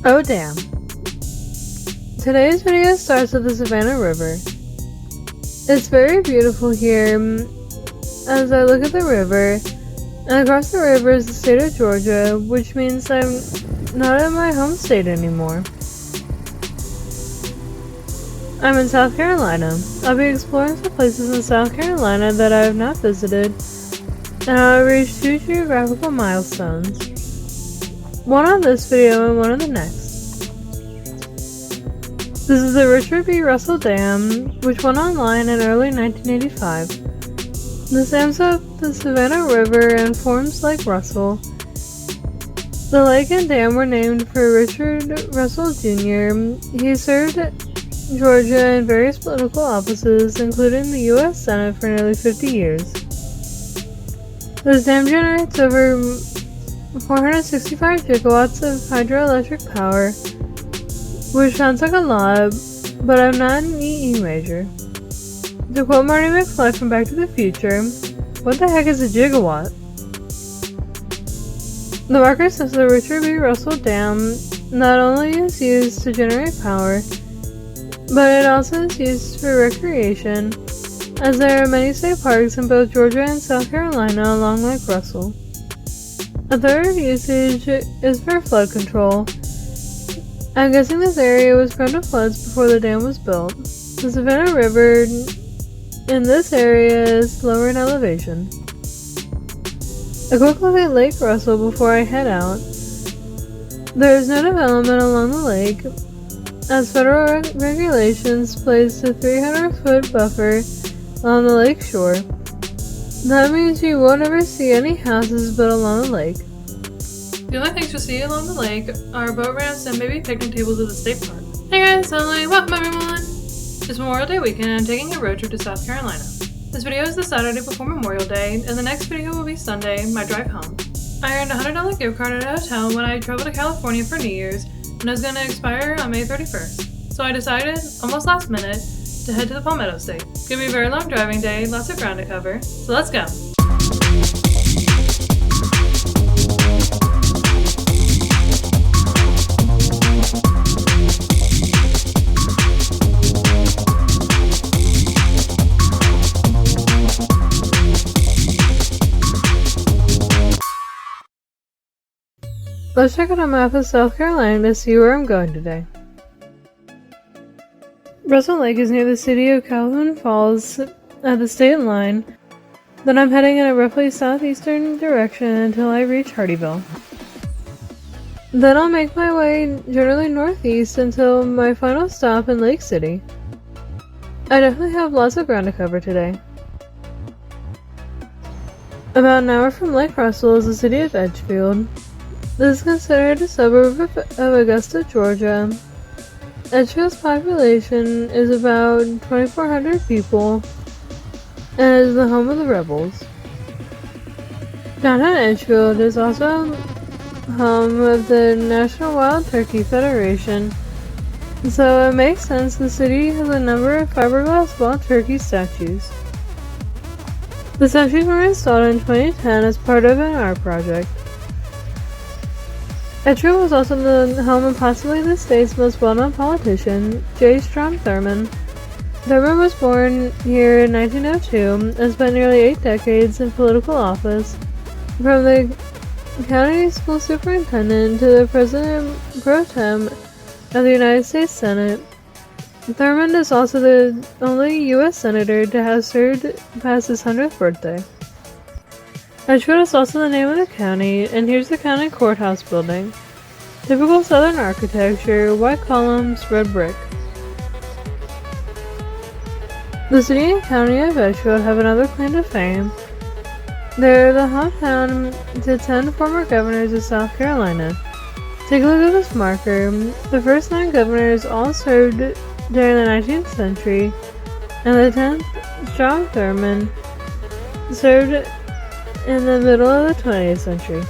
Oh damn. Today's video starts at the Savannah River. It's very beautiful here as I look at the river, and across the river is the state of Georgia, which means I'm not in my home state anymore. I'm in South Carolina. I'll be exploring some places in South Carolina that I have not visited, and I'll reach 2 geographical milestones. One on this video and one on the next. This is the Richard B. Russell Dam, which went online in early 1985. This dams up the Savannah River and forms Lake Russell. The lake and dam were named for Richard Russell Jr. He served Georgia in various political offices, including the U.S. Senate for nearly 50 years. This dam generates over 465 gigawatts of hydroelectric power, which sounds like a lot, but I'm not an EE major. To quote Marty McFly from Back to the Future, what the heck is a gigawatt? The marker says the Richard B. Russell Dam not only is used to generate power, but it also is used for recreation, as there are many state parks in both Georgia and South Carolina along Lake Russell. A third usage is for flood control. I'm guessing this area was prone to floods before the dam was built. The Savannah River in this area is lower in elevation. A quick look at Lake Russell before I head out. There is no development along the lake, as federal regulations place a 300-foot buffer along the lake shore. That means you won't ever see any houses built along the lake. The only things you'll see along the lake are boat ramps and maybe picnic tables at the state park. Hey guys, welcome everyone! It's Memorial Day weekend and I'm taking a road trip to South Carolina. This video is the Saturday before Memorial Day, and the next video will be Sunday, my drive home. I earned a $100 gift card at a hotel when I traveled to California for New Year's, and it was going to expire on May 31st. So I decided, almost last minute, to head to the Palmetto State. It's going to be a very long driving day, lots of ground to cover, so let's go! Let's check out a map of South Carolina to see where I'm going today. Russell Lake is near the city of Calhoun Falls at the state line. Then I'm heading in a roughly southeastern direction until I reach Hardeeville. Then I'll make my way generally northeast until my final stop in Lake City. I definitely have lots of ground to cover today. About an hour from Lake Russell is the city of Edgefield. This is considered a suburb of Augusta, Georgia. Edgefield's population is about 2,400 people and is the home of the Rebels. Downtown Edgefield is also home of the National Wild Turkey Federation, so it makes sense the city has a number of fiberglass wild turkey statues. The statues were installed in 2010 as part of an art project. Edgefield was also the home of possibly the state's most well-known politician, J. Strom Thurmond. Thurmond was born here in 1902 and spent nearly 8 decades in political office, from the county school superintendent to the president pro tem of the United States Senate. Thurmond is also the only U.S. senator to have served past his 100th birthday. Edgefield is also the name of the county, and here's the county courthouse building. Typical southern architecture, white columns, red brick. The city and county of Edgefield have another claim to fame. They're the hometown to 10 former governors of South Carolina. Take a look at this marker. The first 9 governors all served during the 19th century, and the 10th, Strom Thurmond, served in the middle of the 20th century.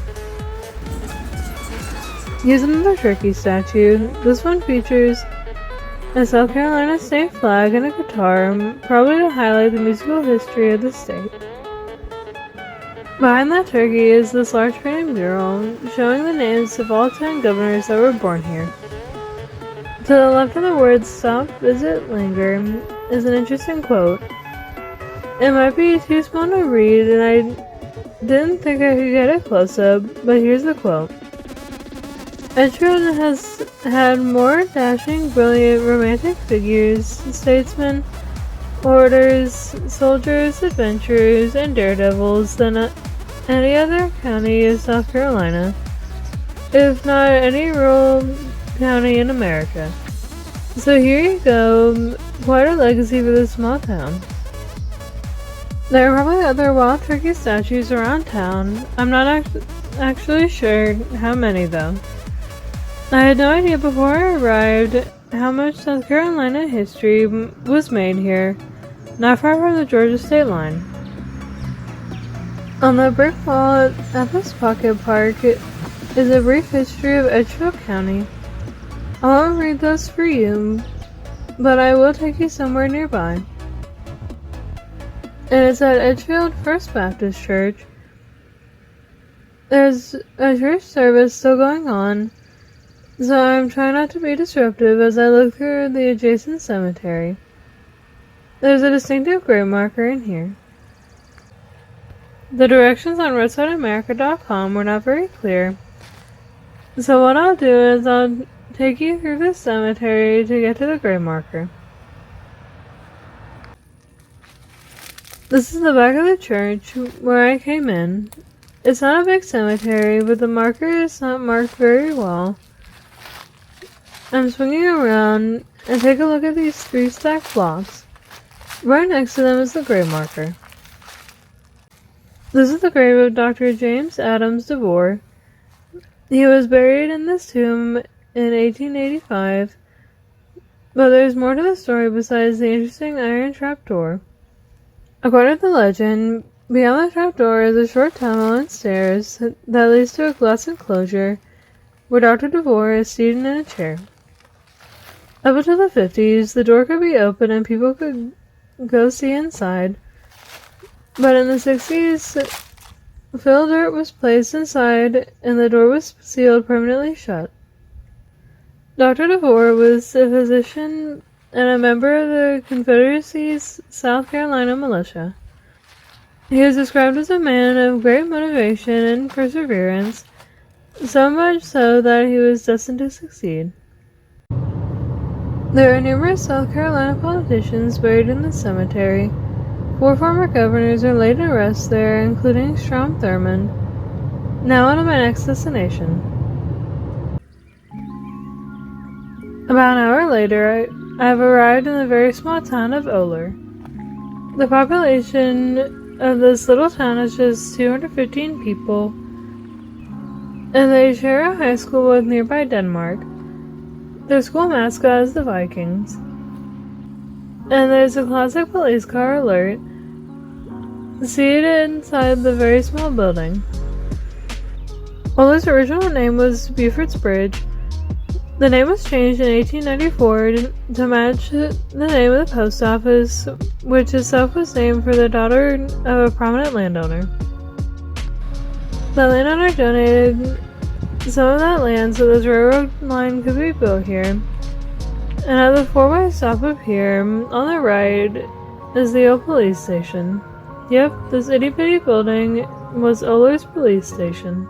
Here's another turkey statue. This one features a South Carolina state flag and a guitar, probably to highlight the musical history of the state. Behind that turkey is this large painted mural showing the names of all 10 governors that were born here. To the left of the words stop, visit, linger is an interesting quote. It might be too small to read, and I didn't think I could get a close-up, but here's the quote. Edgefield has had more dashing, brilliant, romantic figures, statesmen, orators, soldiers, adventurers, and daredevils than any other county of South Carolina, if not any rural county in America. So here you go, quite a legacy for this small town. There are probably other wild turkey statues around town. I'm not actually sure how many though. I had no idea before I arrived how much South Carolina history was made here, not far from the Georgia state line. On the brick wall at this pocket park is a brief history of Edgefield County. I won't read those for you, but I will take you somewhere nearby. And it's at Edgefield First Baptist Church. There's a church service still going on, so I'm trying not to be disruptive as I look through the adjacent cemetery. There's a distinctive grave marker in here. The directions on roadsideamerica.com were not very clear, so what I'll do is I'll take you through the cemetery to get to the grave marker. This is the back of the church where I came in. It's not a big cemetery, but the marker is not marked very well. I'm swinging around and take a look at these 3 stacked blocks. Right next to them is the grave marker. This is the grave of Dr. James Adams DeVore. He was buried in this tomb in 1885, but there's more to the story besides the interesting iron trapdoor. According to the legend, beyond the trapdoor is a short tunnel and stairs that leads to a glass enclosure where Dr. DeVore is seated in a chair. Up until the 50s, the door could be open and people could go see inside, but in the 60s, fill dirt was placed inside and the door was sealed permanently shut. Dr. DeVore was a physician and a member of the Confederacy's South Carolina militia. He is described as a man of great motivation and perseverance, so much so that he was destined to succeed. There are numerous South Carolina politicians buried in the cemetery. 4 former governors are laid to rest there, including Strom Thurmond. Now on to my next destination. About an hour later, I have arrived in the very small town of Olar. The population of this little town is just 215 people, and they share a high school with nearby Denmark. Their school mascot is the Vikings. And there's a classic police car alert, seated inside the very small building. Olar's original name was Beaufort's Bridge. The name was changed in 1894 to match the name of the post office, which itself was named for the daughter of a prominent landowner. The landowner donated some of that land so this railroad line could be built here. And at the 4-way stop up here, on the right, is the old police station. Yep, this itty-bitty building was Olar's police station.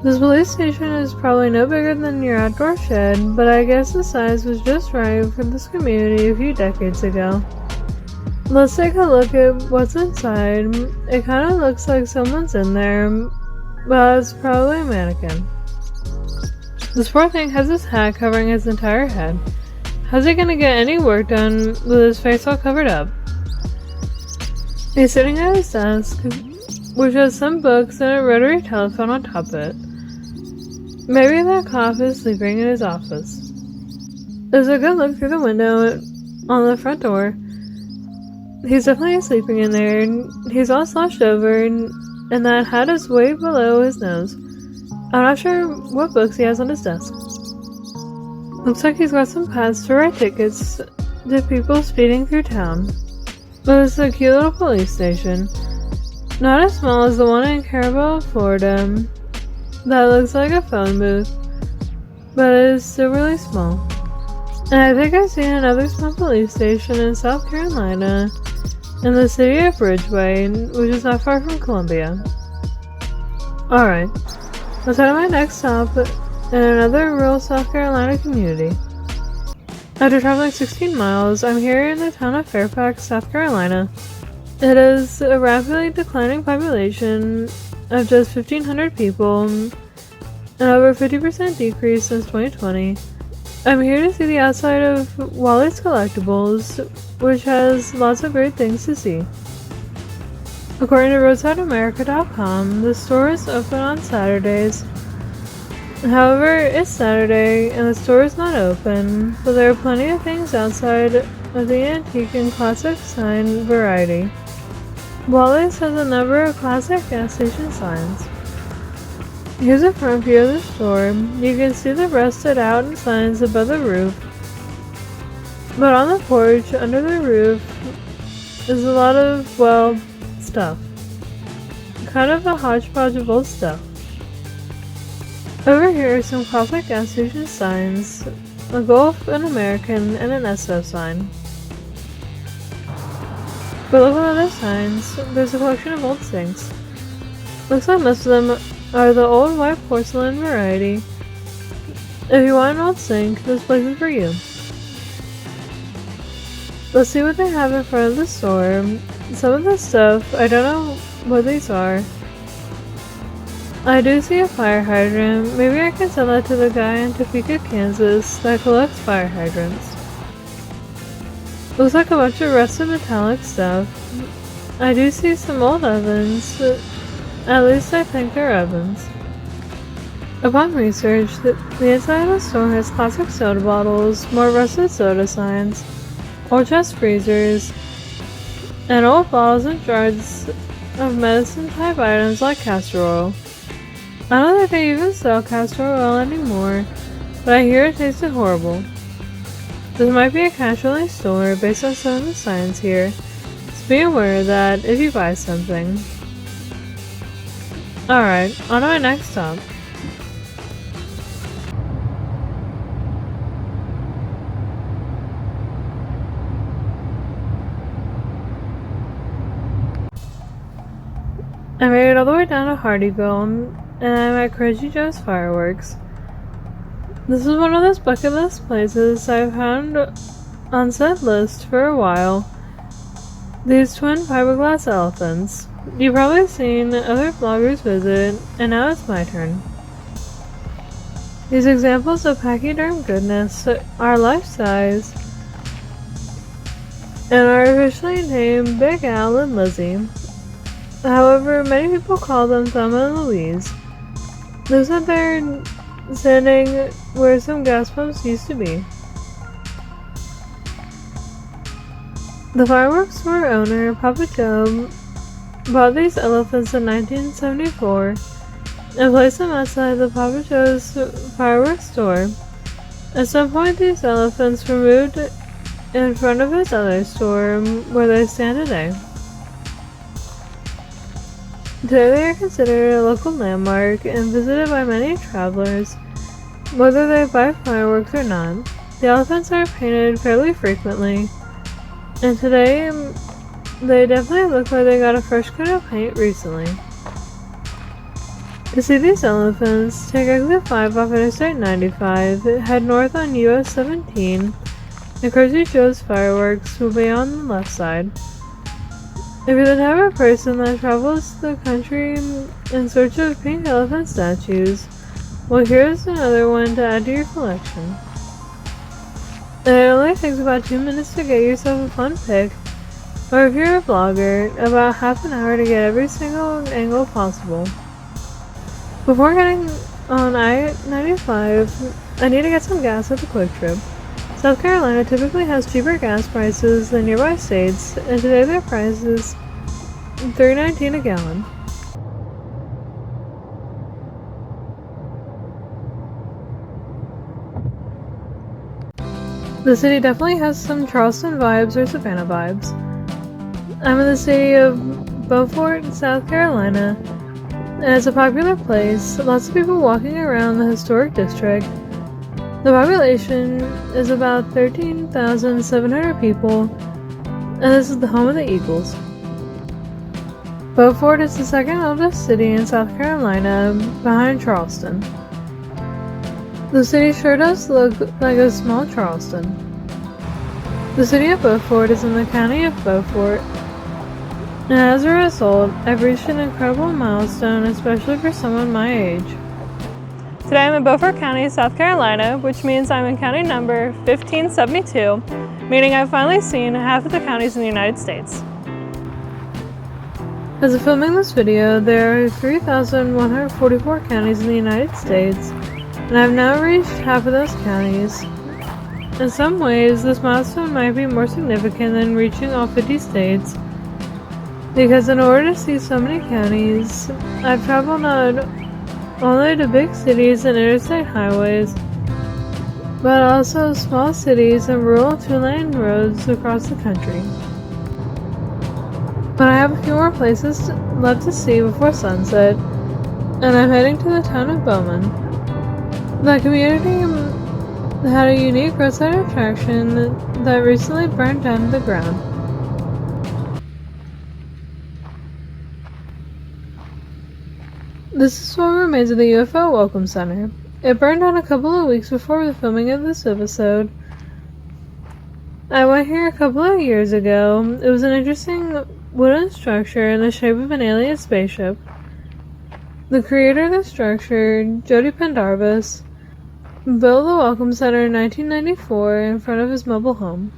This police station is probably no bigger than your outdoor shed, but I guess the size was just right for this community a few decades ago. Let's take a look at what's inside. It kind of looks like someone's in there, but it's probably a mannequin. This poor thing has his hat covering his entire head. How's he gonna get any work done with his face all covered up? He's sitting at his desk, which has some books and a rotary telephone on top of it. Maybe that cop is sleeping in his office. There's a good look through the window on the front door. He's definitely sleeping in there, and he's all slouched over, and that hat is way below his nose. I'm not sure what books he has on his desk. Looks like he's got some pads to write tickets to people speeding through town. But it's a cute little police station. Not as small as the one in Hardeeville, Florida, that looks like a phone booth. but it is still really small. And I think I've seen another small police station in South Carolina, in the city of Ridgeway, which is not far from Columbia. Alright, let's head to my next stop in another rural South Carolina community. After traveling 16 miles, I'm here in the town of Fairfax, South Carolina. It is a rapidly declining population of just 1,500 people, and over 50% decrease since 2020. I'm here to see the outside of Wally's Collectibles, which has lots of great things to see. According to roadsideamerica.com, the store is open on Saturdays. However, it's Saturday and the store is not open, but there are plenty of things outside of the antique and classic sign variety. Wally's has a number of classic gas station signs. Here's a front view of the store. You can see the rusted out signs above the roof. But on the porch, under the roof, is a lot of, well, stuff. Kind of a hodgepodge of old stuff. Over here are some classic gas station signs, a Gulf, an American, and an Esso sign. But look at other signs. There's a collection of old sinks. Looks like most of them are the old white porcelain variety. If you want an old sink, this place is for you. Let's see what they have in front of the store. Some of this stuff, I don't know what these are. I do see a fire hydrant. Maybe I can sell that to the guy in Topeka, Kansas that collects fire hydrants. Looks like a bunch of rusted metallic stuff. I do see some old ovens. At least I think they're ovens. Upon research, the inside of the store has classic soda bottles, more rusted soda signs, old chest freezers, and old bottles and jars of medicine type items like castor oil. I don't think they even sell castor oil anymore, but I hear it tasted horrible. This might be a cash-only store based on some of the signs here, so be aware of that if you buy something. Alright, on to my next stop. I made it all the way down to Hardeeville, and I'm at Crazy Joe's Fireworks. This is one of those bucket list places I've found on said list for a while. These twin fiberglass elephants. You've probably seen other vloggers visit, and now it's my turn. These examples of pachyderm goodness are life-size and are officially named Big Al and Lizzie. However, many people call them Thelma and Louise. They said they're standing where some gas pumps used to be. The fireworks store owner, Papa Joe, bought these elephants in 1974 and placed them outside the Papa Joe's fireworks store. At some point, these elephants were moved in front of his other store, where they stand today. Today they are considered a local landmark and visited by many travelers, whether they buy fireworks or not. The elephants are painted fairly frequently, and today they definitely look like they got a fresh coat of paint recently. To see these elephants, take exit 5 off Interstate 95, head north on US 17, and Crazy Joe's Fireworks will be on the left side. If you're the type of person that travels the country in search of pink elephant statues, well, here's another one to add to your collection. It only takes about 2 minutes to get yourself a fun pic, or if you're a vlogger, about half an hour to get every single angle possible. Before getting on I-95, I need to get some gas at the Quick Trip. South Carolina typically has cheaper gas prices than nearby states, and today their price is $3.19 a gallon. The city definitely has some Charleston vibes or Savannah vibes. I'm in the city of Beaufort, South Carolina, and it's a popular place. Lots of people walking around the historic district. The population is about 13,700 people, and this is the home of the Eagles. Beaufort is the second oldest city in South Carolina, behind Charleston. The city sure does look like a small Charleston. The city of Beaufort is in the county of Beaufort, and as a result, I've reached an incredible milestone, especially for someone my age. Today I'm in Beaufort County, South Carolina, which means I'm in county number 1572, meaning I've finally seen half of the counties in the United States. As of filming this video, there are 3,144 counties in the United States, and I've now reached half of those counties. In some ways, this milestone might be more significant than reaching all 50 states, because in order to see so many counties, I've traveled not only to big cities and interstate highways, but also small cities and rural two-lane roads across the country. But I have a few more places left to see before sunset, and I'm heading to the town of Bowman. The community had a unique roadside attraction that recently burned down to the ground. This is what remains of the UFO Welcome Center. It burned down a couple of weeks before the filming of this episode. I went here a couple of years ago. It was an interesting wooden structure in the shape of an alien spaceship. The creator of the structure, Jody Pendarvis, built the Welcome Center in 1994 in front of his mobile home.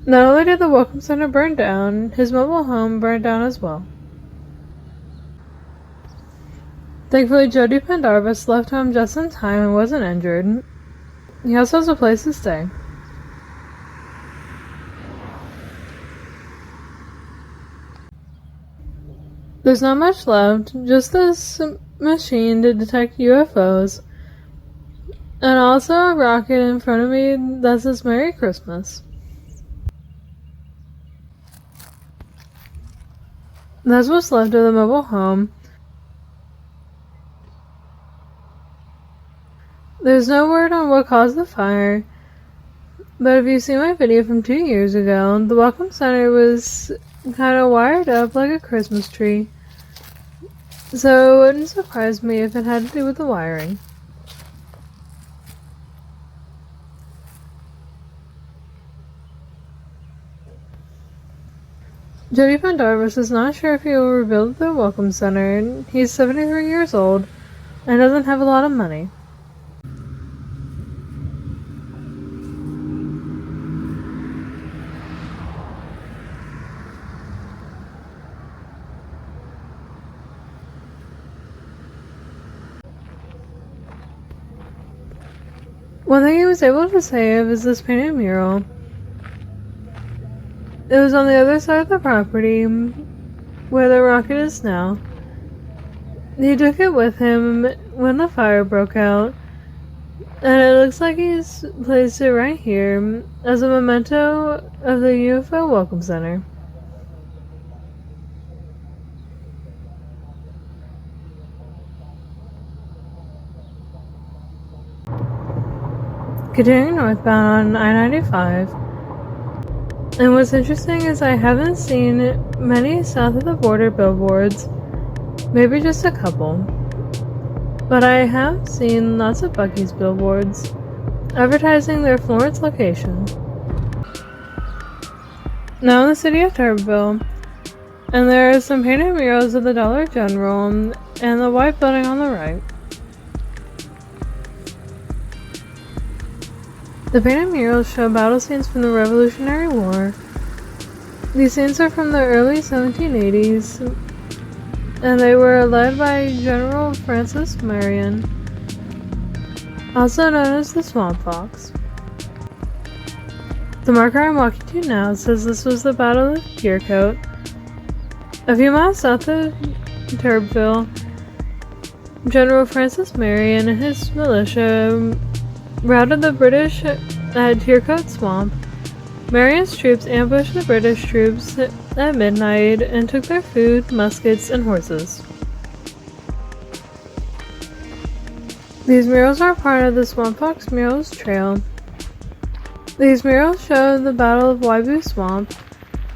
Not only did the Welcome Center burn down, his mobile home burned down as well. Thankfully, Jody Pendarvis left home just in time and wasn't injured. He also has a place to stay. There's not much left, just this machine to detect UFOs, and also a rocket in front of me that says Merry Christmas. That's what's left of the mobile home. There's no word on what caused the fire, but if you see my video from 2 years ago, the Welcome Center was kind of wired up like a Christmas tree, so it wouldn't surprise me if it had to do with the wiring. Jody Pendarvis is not sure if he will rebuild the Welcome Center. He's 73 years old and doesn't have a lot of money. One thing he was able to save is this painted mural. It was on the other side of the property, where the rocket is now. He took it with him when the fire broke out, and it looks like he's placed it right here as a memento of the UFO Welcome Center. Continuing northbound on I-95. And what's interesting is I haven't seen many south of the border billboards, maybe just a couple. But I have seen lots of Buc-ee's billboards advertising their Florence location. Now in the city of Turbeville, and there are some painted murals of the Dollar General and the white building on the right. The painted murals show battle scenes from the Revolutionary War. These scenes are from the early 1780s, and they were led by General Francis Marion, also known as the Swamp Fox. The marker I'm walking to now says this was the Battle of Keokuk. A few miles south of Turbeville, General Francis Marion and his militia routed the British at Keokuk Swamp Marion's troops ambushed the British troops at midnight and took their food, muskets, and horses. These murals are part of the Swamp Fox Murals Trail. These murals show the Battle of Waibu Swamp.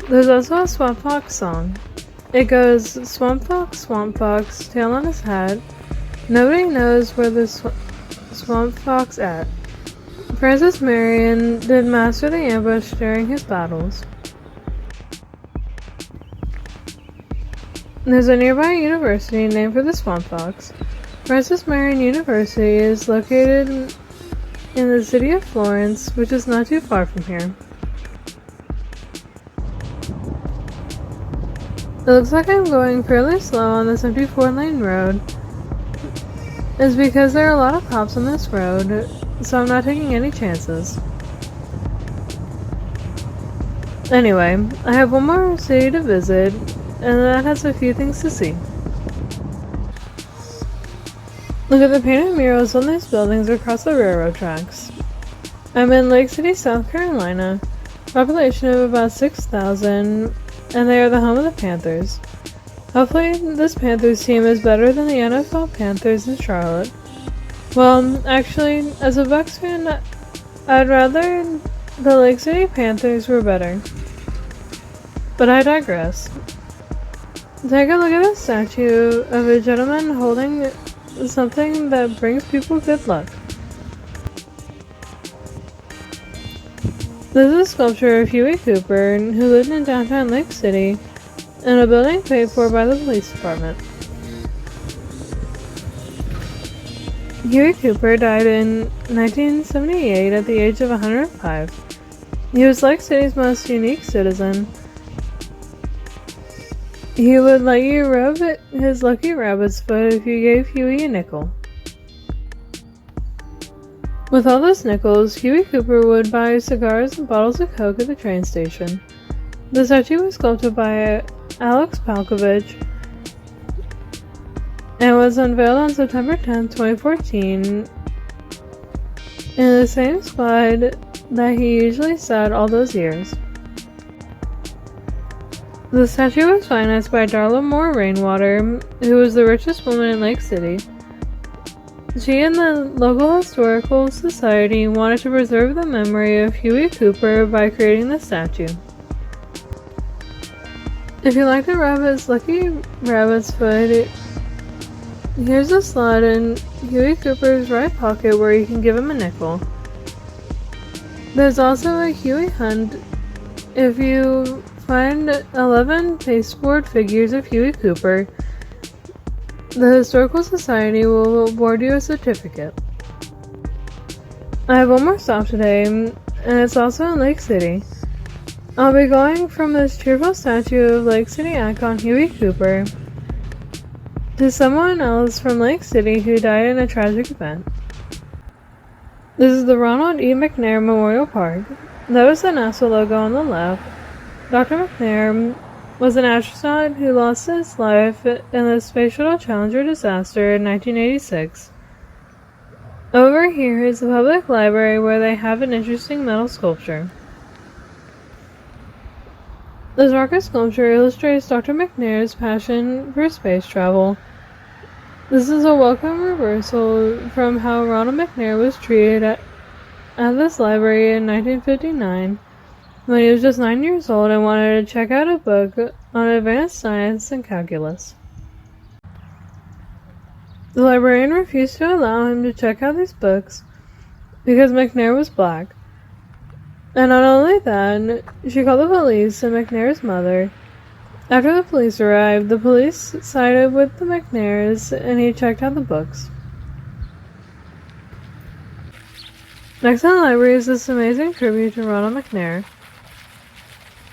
There's also a Swamp Fox song. It goes, Swamp Fox, tail on his hat. Nobody knows where the Swamp Fox at. Francis Marion did master the ambush during his battles. There's a nearby university named for the Swamp Fox. Francis Marion University is located in the city of Florence, which is not too far from here. It looks like I'm going fairly slow on this empty 4-lane road. It's because there are a lot of cops on this road, so I'm not taking any chances. Anyway, I have one more city to visit, and that has a few things to see. Look at the painted murals on these buildings across the railroad tracks. I'm in Lake City, South Carolina, population of about 6,000, and they are the home of the Panthers. Hopefully this Panthers team is better than the NFL Panthers in Charlotte. Well, actually, as a Bucs fan, I'd rather the Lake City Panthers were better. But I digress. Take a look at the statue of a gentleman holding something that brings people good luck. This is a sculpture of Huey Cooper, who lived in downtown Lake City, in a building paid for by the police department. Huey Cooper died in 1978 at the age of 105. He was Lake City's most unique citizen. He would let you rub his lucky rabbit's foot if you gave Huey a nickel. With all those nickels, Huey Cooper would buy cigars and bottles of Coke at the train station. The statue was sculpted by Alex Palkovich and was unveiled on September 10, 2014 in the same spot that he usually sat all those years. The statue was financed by Darla Moore Rainwater, who was the richest woman in Lake City. She and the local historical society wanted to preserve the memory of Huey Cooper by creating the statue. If you like to rub his lucky rabbit's foot, here's a slot in Huey Cooper's right pocket where you can give him a nickel. There's also a Huey hunt. If you find 11 pasteboard figures of Huey Cooper, the Historical Society will award you a certificate. I have one more stop today, and it's also in Lake City. I'll be going from this cheerful statue of Lake City icon Huey Cooper to someone else from Lake City who died in a tragic event. This is the Ronald McNair Memorial Park. Notice the NASA logo on the left. Dr. McNair was an astronaut who lost his life in the Space Shuttle Challenger disaster in 1986. Over here is the public library where they have an interesting metal sculpture. This rocket sculpture illustrates Dr. McNair's passion for space travel. This is a welcome reversal from how Ronald McNair was treated at this library in 1959. When he was just 9 years old and wanted to check out a book on advanced science and calculus. The librarian refused to allow him to check out these books because McNair was black. And not only that, she called the police and McNair's mother. After the police arrived, the police sided with the McNairs and he checked out the books. Next in the library is this amazing tribute to Ronald McNair.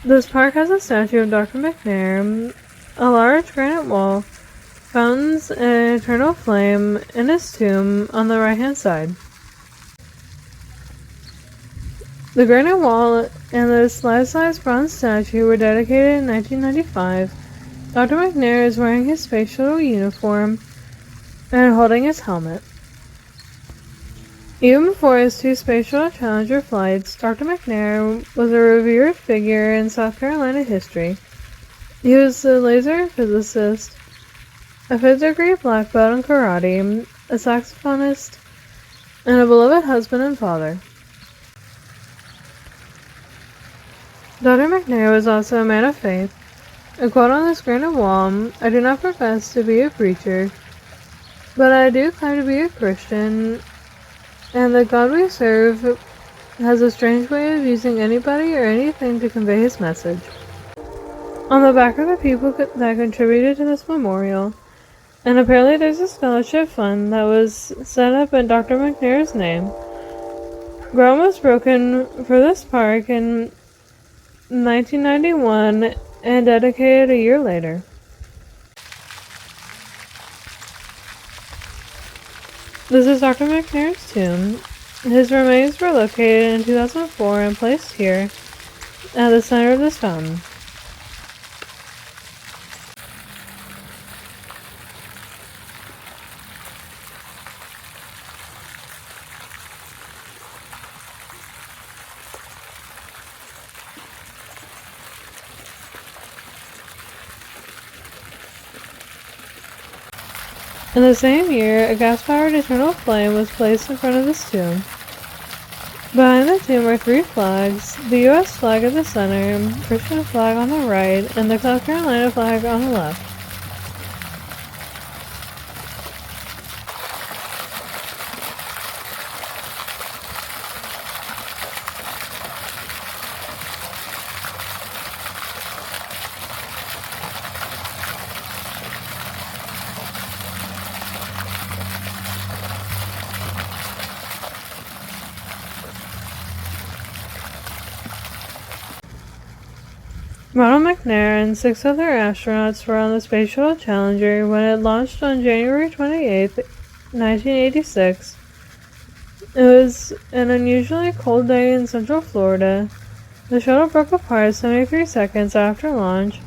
This park has a statue of Dr. McNair, a large granite wall, fountains, and an eternal flame in his tomb on the right-hand side. The granite wall and this life-size bronze statue were dedicated in 1995. Dr. McNair is wearing his space shuttle uniform and holding his helmet. Even before his 2 Space Shuttle Challenger flights, Dr. McNair was a revered figure in South Carolina history. He was a laser physicist, a 5th-degree black belt in karate, a saxophonist, and a beloved husband and father. Dr. McNair was also a man of faith. A quote on this granite wall, "I do not profess to be a preacher, but I do claim to be a Christian, and the God we serve has a strange way of using anybody or anything to convey his message." On the back are the people that contributed to this memorial, and apparently there's a scholarship fund that was set up in Dr. McNair's name. Ground was broken for this park in 1991 and dedicated a year later. This is Dr. McNair's tomb. His remains were located in 2004 and placed here at the center of this fountain. In the same year, a gas-powered eternal flame was placed in front of this tomb. Behind the tomb are 3 flags, the U.S. flag at the center, Christian flag on the right, and the South Carolina flag on the left. Ronald McNair and 6 other astronauts were on the Space Shuttle Challenger when it launched on January 28, 1986. It was an unusually cold day in Central Florida. The shuttle broke apart 73 seconds after launch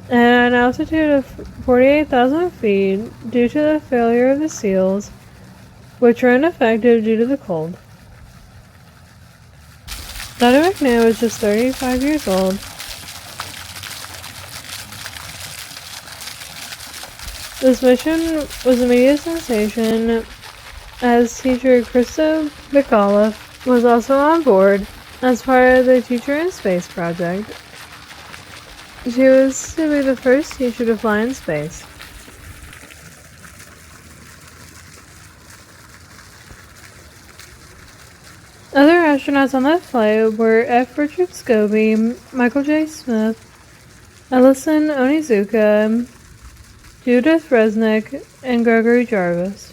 at an altitude of 48,000 feet due to the failure of the seals, which were ineffective due to the cold. Dr. McNair was just 35 years old. This mission was a media sensation, as teacher Krista McAuliffe was also on board as part of the Teacher in Space project. She was to be the first teacher to fly in space. Other astronauts on that flight were F. Richard Scobie, Michael J. Smith, Ellison Onizuka, Judith Resnick, and Gregory Jarvis.